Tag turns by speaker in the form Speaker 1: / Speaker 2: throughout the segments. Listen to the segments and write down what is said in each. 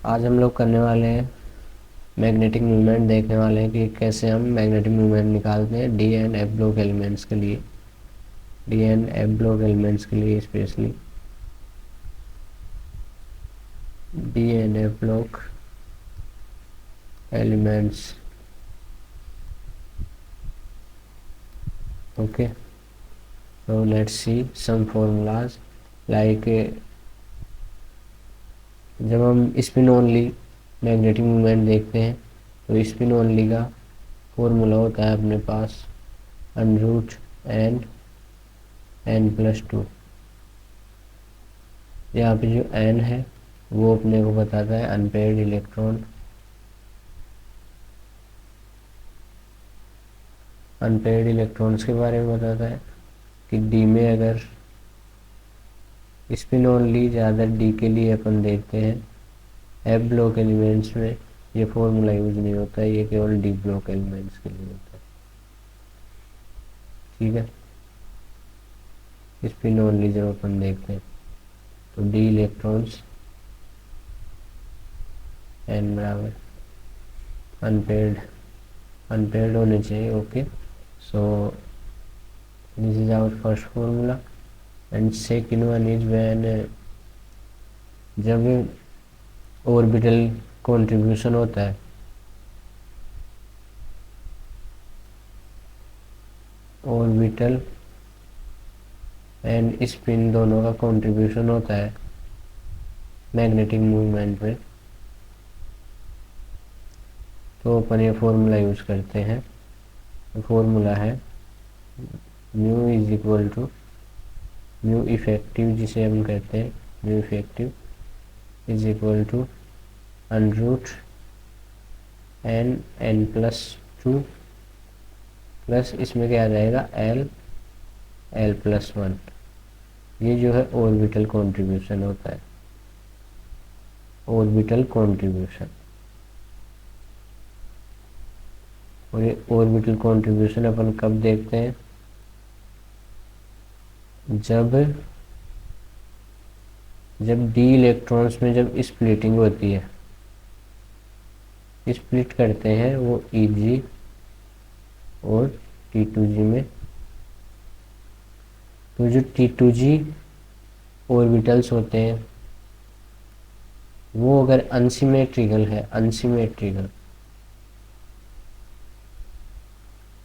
Speaker 1: आज हम लोग करने वाले हैं मैग्नेटिक मूवमेंट, देखने वाले हैं कि कैसे हम मैग्नेटिक मूवमेंट निकालते हैं D and F block elements के लिए, D and F block elements के लिए specially D and F block elements. Okay, so let's see some formulas like जब हम स्पिन ओनली मैग्नेटिक मूवमेंट देखते हैं तो स्पिन ओनली का फॉर्मूला होता है अपने पास √ n+2। यहाँ पे जो n है वो अपने को बताता है अनपेयर्ड इलेक्ट्रॉन, अनपेयर्ड इलेक्ट्रॉन्स के बारे में बताता है कि डी में अगर स्पिन ओनली ज़्यादा डी के लिए अपन देखते हैं, एफ ब्लॉक एलिमेंट्स में ये फॉर्मूला यूज नहीं होता है, ये केवल डी ब्लॉक एलिमेंट्स के लिए होता है। ठीक है, स्पिन ओनली जब अपन देखते हैं तो डी इलेक्ट्रॉन्स एन बराबर अनपेयर्ड होने चाहिए। Okay, so this is our first formula and second one is when जब ऑर्बिटल कंट्रीब्यूशन होता है, ऑर्बिटल एंड स्पिन दोनों का कंट्रीब्यूशन होता है मैग्नेटिक मूवमेंट में, तो अपन ये फॉर्मूला यूज करते हैं। फॉर्मूला है mu is equal to mu effective, जिसे हम कहते हैं mu effective is equal to √n+2 plus इसमें क्या आ जाएगा l+1। ये जो है ऑर्बिटल कंट्रीब्यूशन होता है, ऑर्बिटल कंट्रीब्यूशन। और ये ऑर्बिटल कंट्रीब्यूशन अपन कब देखते हैं, जब डी इलेक्ट्रॉन्स में जब स्प्लिटिंग होती है, स्प्लिट करते हैं वो Eg और T2g में, तो जो T2g ऑर्बिटल्स होते हैं वो अगर अनसिमेट्रिकल है,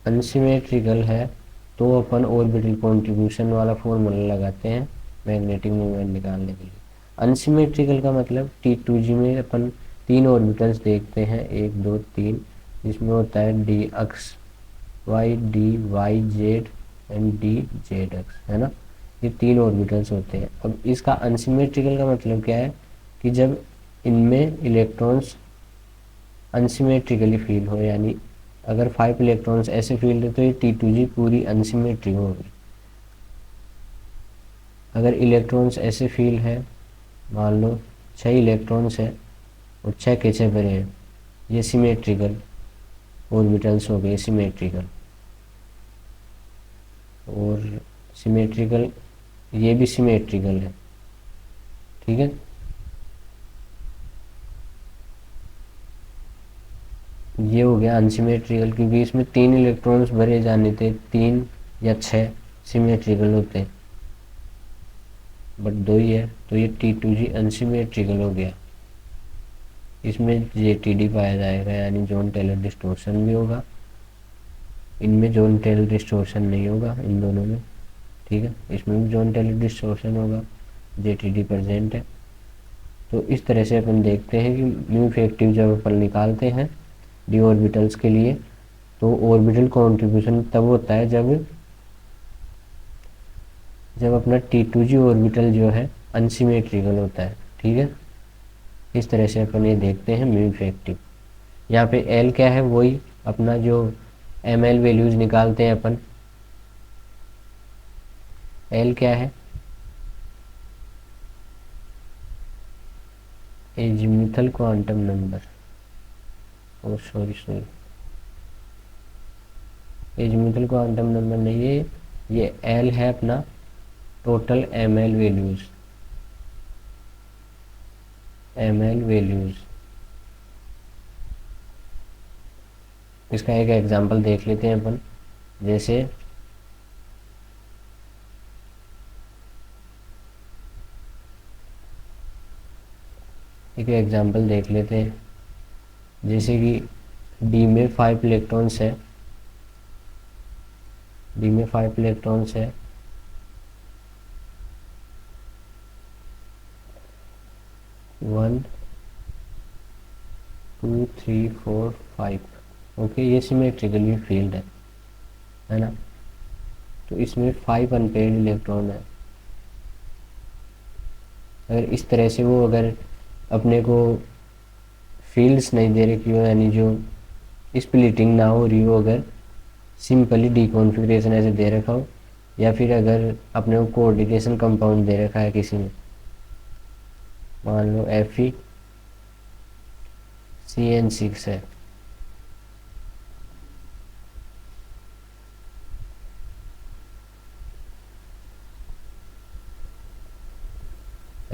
Speaker 1: अनसिमेट्रिकल है तो अपन ऑर्बिटल कंट्रीब्यूशन वाला फॉर्मूला लगाते हैं मैग्नेटिक मूवमेंट निकालने के लिए। अनसिमेट्रिकल का मतलब T2g में अपन 3 ऑर्बिटल्स देखते हैं, 1 2 3, जिसमें होता है d x y, d y z and d z x, है ना। ये 3 ऑर्बिटल्स होते हैं। अब इसका अनसिमेट्रिकल का मतलब क्या है कि जब इनमें इलेक्ट्रॉन्स अनसिमेट्रिकली फील हो, यानी अगर 5 इलेक्ट्रॉन्स ऐसे फील्ड है तो ये T2g पूरी अनसिमेट्रिक होगी। अगर इलेक्ट्रॉन्स ऐसे फील है, मान लो 6 इलेक्ट्रॉन्स है और 6 के 6 भरे हैं, ये सिमेट्रिकल ऑर्बिटल्स हो गए, सिमेट्रिकल। और सिमेट्रिकल, ये भी सिमेट्रिकल है, ठीक है। ये हो गया अनसिमेट्रिकल, क्योंकि इसमें 3 इलेक्ट्रॉन्स भरे जाने थे, 3 या 6 सिमेट्रिकल होते हैं, बट 2 ही है, तो ये T2g अनसिमेट्रिकल हो गया। इसमें JTD पाया जाएगा, यानी जॉन टेलर डिस्टॉर्शन भी होगा। इनमें जॉन टेलर डिस्टॉर्शन नहीं होगा, इन दोनों में, ठीक है। इसमें भी जॉन टेलर डिस्टॉर्शन होगा, JTD प्रेजेंट है। तो इस तरह से अपन देखते हैं कि म्यू इफेक्टिव जब अपन निकालते हैं डी ऑर्बिटल्स के लिए, तो ऑर्बिटल कंट्रीब्यूशन तब होता है जब अपना T2g ऑर्बिटल जो है अनसिमेट्रिकल होता है, ठीक है। इस तरह से अपन ये देखते हैं म्यू इफेक्टिव। यहाँ पे L क्या है, वही अपना जो ML वैल्यूज निकालते हैं अपन। L क्या है, azimuthal quantum number, sorry azimuthal quantum number नहीं है, ये L है अपना टोटल ML वैल्यूज, इसका एक एग्जांपल देख लेते हैं अपन। जैसे एक एग्जांपल देख लेते हैं, जैसे कि डी में 5 इलेक्ट्रॉन्स है, डी में 5 इलेक्ट्रॉन्स है, 1 2 3 4 5। ओके, ये सिमेट्रिकली फील्ड है ना। तो इसमें 5 अनपेयर्ड इलेक्ट्रॉन है। अगर इस तरह से वो अगर अपने को फील्ड्स नहीं दे रखी हो, यानी जो स्प्लिटिंग ना हो रही हो, अगर सिंपली डीकॉन्फिगरेशन ऐसे दे रखा हो, या फिर अगर अपने को कोऑर्डिनेशन कंपाउंड दे रखा है किसी में, मान लो FeCN6 है,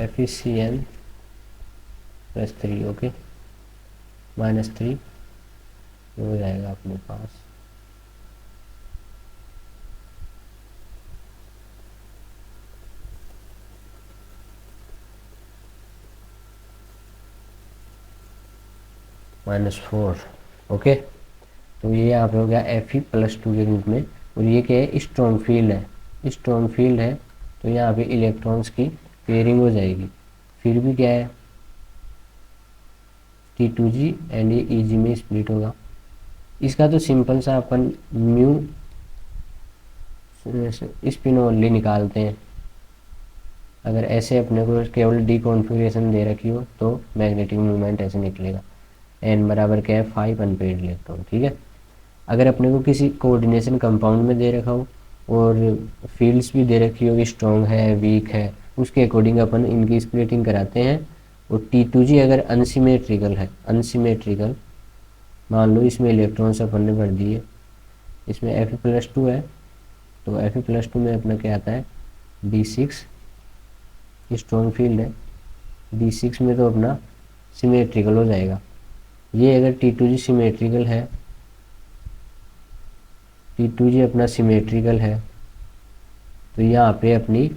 Speaker 1: FeCN+3, ओके, -3 हो जाएगा अपने पास। -4, ओके। तो ये यहाँ पे हो गया Fe+2 के रूप में। और ये क्या है, स्ट्रॉन्ग फील्ड है, स्ट्रॉन्ग फील्ड है, तो यहाँ पे इलेक्ट्रॉन्स की पेयरिंग हो जाएगी। फिर भी क्या है, T2G एंड ये EG में स्प्लिट होगा। इसका तो सिंपल सा अपन म्यू स्पिन ओनली निकालते हैं। अगर ऐसे अपने को केवल डी कॉन्फ़िगरेशन दे रखी हो तो मैग्नेटिक मूवमेंट ऐसे निकलेगा, n बराबर क्या है 5 अनपेयर्ड इलेक्ट्रॉन, ठीक है। अगर अपने को किसी कोऑर्डिनेशन कंपाउंड में दे रखा हो और फील्ड्स भी दे रखी हो कि स्ट्रॉन्ग है वीक है, उसके अकॉर्डिंग अपन इनकी स्प्लिटिंग कराते हैं। और T2G अगर अनसिमेट्रिकल है, अनसिमेट्रिकल मान लो इसमें इलेक्ट्रॉन्स अपन ने भर दिए, इसमें Fe+2 है, तो Fe+2 में अपना क्या आता है D6, स्ट्रॉन्ग फील्ड है, D6 में तो अपना सिमेट्रिकल हो जाएगा। ये अगर T2G सिमेट्रिकल है, T2G अपना सिमेट्रिकल है, तो यहाँ पे अपनी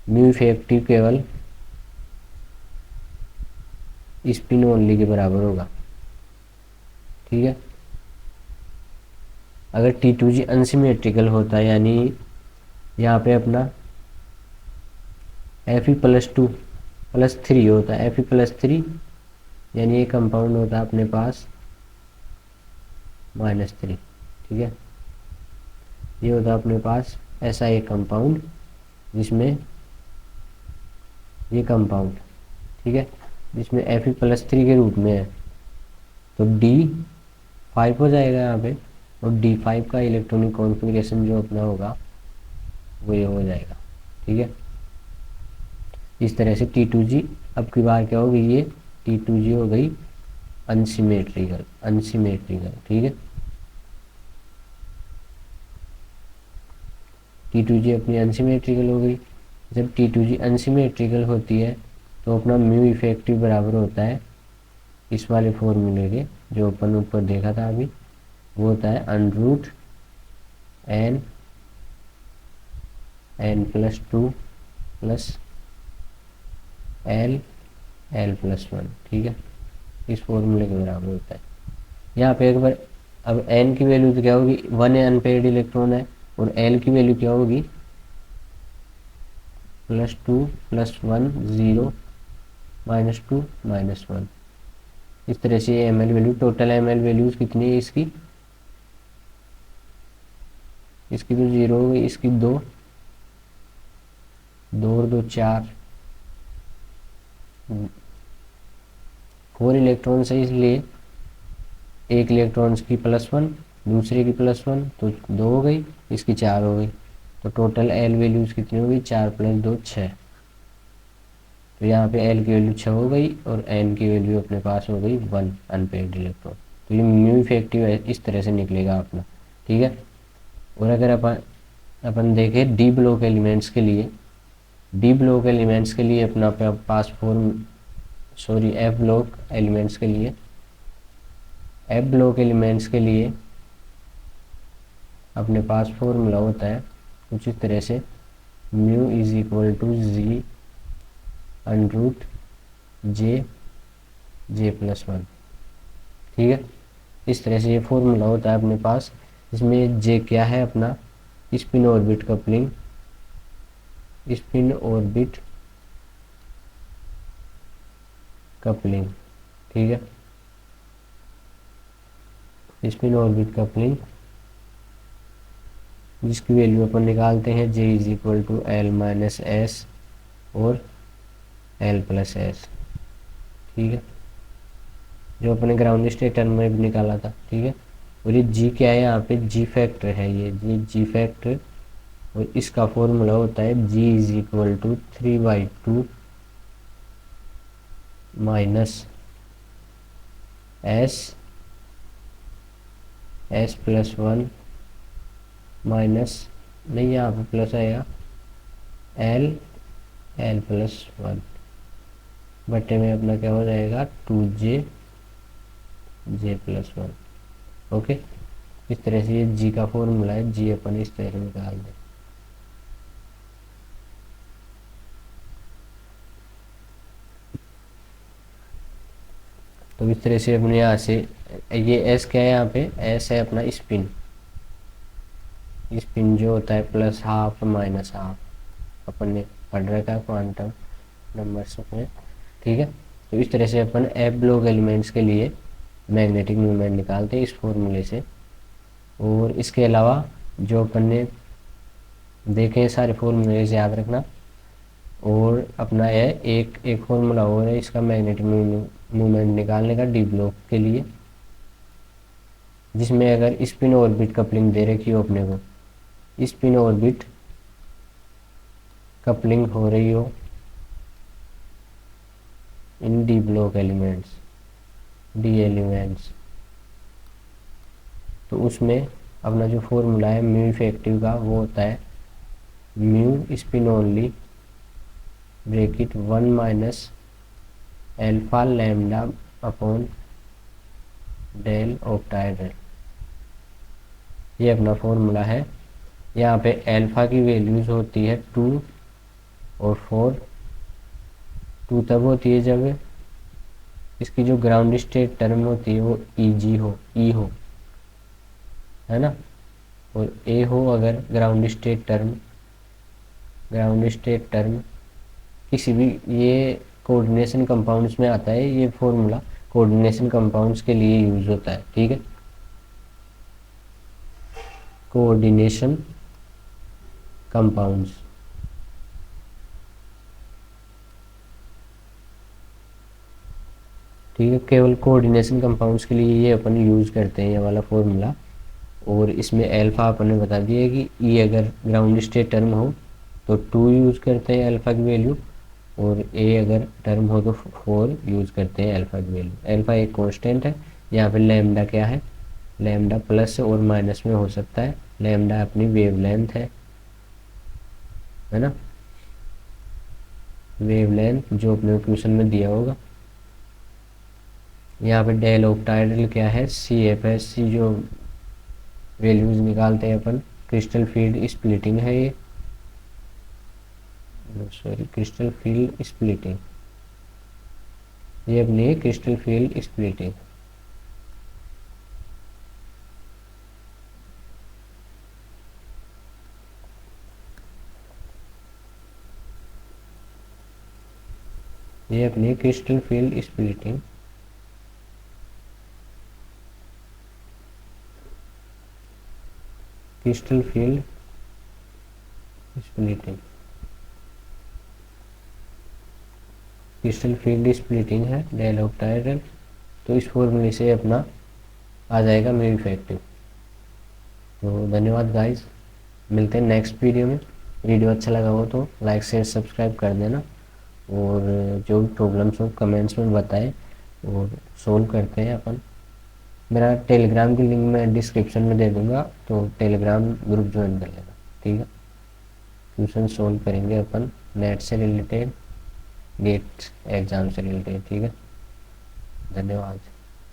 Speaker 1: म्यू इफेक्टिव केवल स्पिन ओनली के बराबर होगा, ठीक है। अगर T2G अनसिमेट्रिकल होता है, यानी यहाँ पे अपना Fe+2+3 होता है, Fe+3 यानी ये कंपाउंड होता है अपने पास -3, ठीक है। ये होता है अपने पास ऐसा एक कंपाउंड जिसमें ये कंपाउंड, ठीक है, जिसमें Fe+3 के रूप में है, तो D5 हो जाएगा यहाँ पे। और D5 का इलेक्ट्रॉनिक कॉन्फ़िगरेशन जो अपना होगा वो ये हो जाएगा, ठीक है। इस तरह से T2G अब की बार क्या होगी, ये T2G हो गई अनसिमेट्रिकल, अनसिमेट्रिकल, ठीक है। T2G अपनी अनसिमेट्रिकल हो गई। जब T2G अनसिमेट्रिकल होती है तो अपना म्यू इफेक्टिव बराबर होता है इस वाले फॉर्मूले के जो अपन ऊपर देखा था अभी, वो होता है √n n+2 प्लस l+1, ठीक है, इस फॉर्मूले के बराबर होता है। यहाँ पे एक बार अब n की वैल्यू तो क्या होगी, 1 अनपेयर्ड इलेक्ट्रॉन है, और l की वैल्यू क्या होगी +2 +1 0 -2 -1। इस तरह से ये ml value, total ml values कितनी है इसकी तो 0 हो गई, इसकी 2 और 2 4, 4 इलेक्ट्रॉन्स है, इसलिए एक इलेक्ट्रॉन्स की +1 दूसरे की +1 तो 2 हो गई, इसकी 4 हो गई, तो टोटल एल वैल्यूज कितनी हो गई 4 + 2 6। तो यहाँ पे एल की वैल्यू 6 हो गई और एन की वैल्यू अपने पास हो गई 1 अनपेयर्ड इलेक्ट्रॉन। तो ये म्यू इफेक्टिव है, इस तरह से निकलेगा अपना, ठीक है। और अगर अपन देखें डी ब्लॉक एलिमेंट्स के लिए, डी ब्लॉक एलिमेंट्स के लिए अपना पास एफ ब्लॉक एलिमेंट्स के लिए एफ ब्लॉक एलिमेंट्स के लिए अपने पास फॉर्मूला होता है कुछ इस तरह से, mu is equal to g under root J plus one. ठीक है, इस तरह से ये फॉर्मूला होता है अपने पास। इसमें जे क्या है अपना spin orbit coupling, spin orbit coupling. ठीक है, स्पिन ऑर्बिट कपलिंग जिसकी वैल्यू अपन निकालते हैं j is equal to l minus s और एल प्लस एस। ठीक है, जो अपने ग्राउंड स्टेट टर्म में भी निकाला था। ठीक है, और ये जी क्या है यहाँ पे, जी फैक्टर है, ये जी फैक्टर, और इसका फॉर्मूला होता है g is equal to 3/2 minus s plus one minus, नहीं यहाँ पे प्लस आएगा, एल प्लस वन बटे में अपना क्या हो जाएगा 2जे प्लस वन। ओके, इस तरह से ये जी का फॉर्मूला है, जी अपन इस तरह से निकाल दें। तो इस तरह से अपने यहाँ से ये एस क्या है, यहाँ पे एस है अपना स्पिन, स्पिन जो होता है प्लस हाफ माइनस हाफ, अपन ने पढ़ रखा है क्वांटम नंबर्स में। ठीक है, तो इस तरह से अपन एफ ब्लॉक एलिमेंट्स के लिए मैग्नेटिक मोमेंट निकालते हैं इस फॉर्मूले से। और इसके अलावा जो अपन ने देखे सारे फॉर्मूले से याद रखना। और अपना है एक फॉर्मूला और है इसका मैग्नेटिक मोमेंट निकालने का डी ब्लॉक के लिए, जिसमें अगर स्पिन ऑर्बिट कपलिंग दे रखी हो अपने को, स्पिन ऑर्बिट कपलिंग हो रही हो in d block elements, d elements, तो उसमें अपना जो फॉर्मूला है म्यू इफेक्टिव का वो होता है mu spin only bracket 1 minus alpha lambda upon del octahedral. ये अपना फॉर्मूला है। यहाँ पे एल्फा की वैल्यूज होती है 2 और 4। 2 तब होती है जब इसकी जो ग्राउंड स्टेट टर्म होती है वो ई हो, है ना, और ए हो अगर ग्राउंड स्टेट टर्म किसी भी, ये कोऑर्डिनेशन कंपाउंड्स में आता है ये फॉर्मूला, कोऑर्डिनेशन कंपाउंड्स के लिए यूज होता है। ठीक है, कोऑर्डिनेशन कंपाउंड्स, ठीक है, केवल कोऑर्डिनेशन कंपाउंड्स के लिए ये अपन यूज करते हैं ये वाला फॉर्मूला। और इसमें अल्फा अपन ने बता दिया कि ई अगर ग्राउंड स्टेट टर्म हो तो 2 यूज करते हैं अल्फा की वैल्यू, और ए अगर टर्म हो तो 4 यूज करते हैं अल्फा की वैल्यू। अल्फा एक कांस्टेंट है। यहाँ पे लैम्डा क्या है, लैम्डा प्लस और माइनस में हो सकता है। लैम्डा अपनी वेवलेंथ है ना, वेवलेंथ जो अपने क्वेश्चन में दिया होगा। यहाँ पे डेल ऑक्टाइडल क्या है, सी एफ है, सी जो वैल्यूज निकालते हैं अपन, क्रिस्टल फील्ड स्प्लिटिंग है ये, सॉरी क्रिस्टल फील्ड स्प्लिटिंग, ये अपनी क्रिस्टल फील्ड स्प्लिटिंग। ये अपनी crystal field splitting, crystal field splitting, crystal field splitting है डेल ऑक्टाइडल। तो इस फॉर्मूले से अपना आ जाएगा म्यू इफेक्टिव। तो धन्यवाद गाइस, मिलते हैं नेक्स्ट वीडियो में। वीडियो अच्छा लगा हो तो लाइक शेयर सब्सक्राइब कर देना, और जो भी प्रॉब्लम्स हो कमेंट्स में बताएं और सोल्व करते हैं अपन। मेरा टेलीग्राम की लिंक मैं डिस्क्रिप्शन में दे दूंगा, तो टेलीग्राम ग्रुप ज्वाइन कर लेना। ठीक है, क्वेश्चन सोल्व करेंगे अपन नेट से रिलेटेड, गेट एग्जाम से रिलेटेड। ठीक है, धन्यवाद।